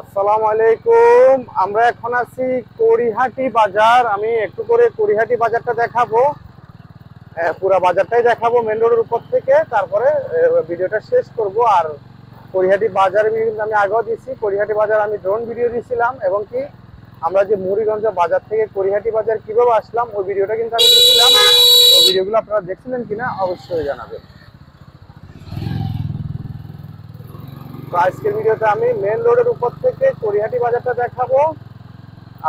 আসসালামু আলাইকুম। আমরা এখন আছি কড়িহাটি বাজার। আমি একটু করে কড়িহাটি বাজারটা দেখাবো, পুরো বাজারটাই দেখাবো মেন রোডের উপর থেকে। তারপরে ভিডিওটা শেষ করব। আর কড়িহাটি বাজার কিন্তু আমি আগেও দিচ্ছি, কড়িহাটি বাজার আমি ড্রোন ভিডিও দিয়েছিলাম, এবং কি আমরা যে মুড়িগঞ্জ বাজার থেকে কড়িহাটি বাজার কিভাবে আসলাম ওই ভিডিওটা কিন্তু আমি দিয়েছিলাম। ওই ভিডিওগুলো আপনারা দেখছিলেন কিনা অবশ্যই জানাবেন। তো আজকের ভিডিওতে আমি মেন রোডের উপর থেকে কড়িহাটি বাজারটা দেখাবো।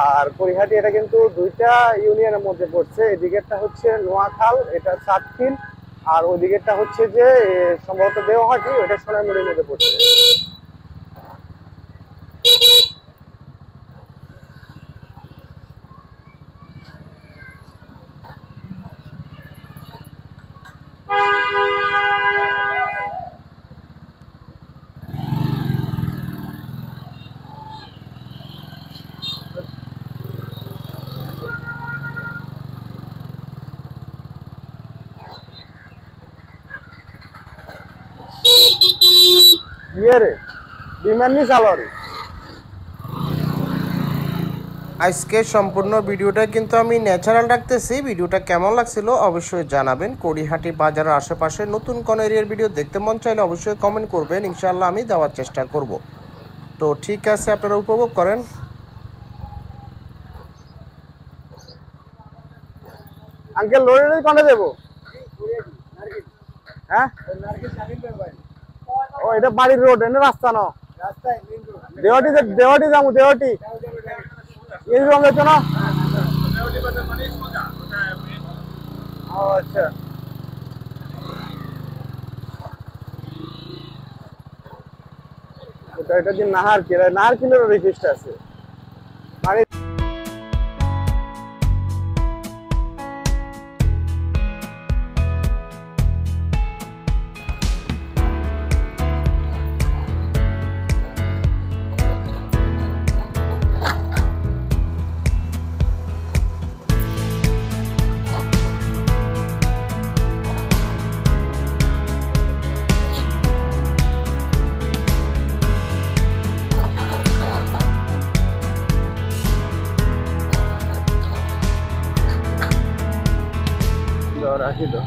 আর কড়িহাটি এটা কিন্তু দুইটা ইউনিয়নের মধ্যে পড়ছে। এদিকেরটা হচ্ছে নোয়াখাল, এটা চাটখিল, আর ওইদিকেরটা হচ্ছে যে সম্ভবত দেওহাটি, ওইটা সোনাইমুড়ির মধ্যে পড়ছে। আজকে সম্পূর্ণ ভিডিওটা কিন্তু আমি ন্যাচারাল রাখতেছি। ভিডিওটা কেমন লাগছিল অবশ্যই জানাবেন। কড়িহাটি বাজারের আশেপাশে নতুন কোন এরিয়ার ভিডিও দেখতে মন চাইলে অবশ্যই কমেন্ট করবেন, ইনশাআল্লাহ আমি দেওয়ার চেষ্টা করব। তো ঠিক আছে, আপনারা উপভোগ করেন। আঙ্কেল লোড়ে কোনে দেবো? হ্যাঁ, ও এটা বাড়ির রোড, এনে রাস্তা না। দেওয়াটি যাবো, দেওয়াটি না। ও আচ্ছা, এটা যে নাহার কিলের রিকোয়েস্ট আছে মানে। রাখি তো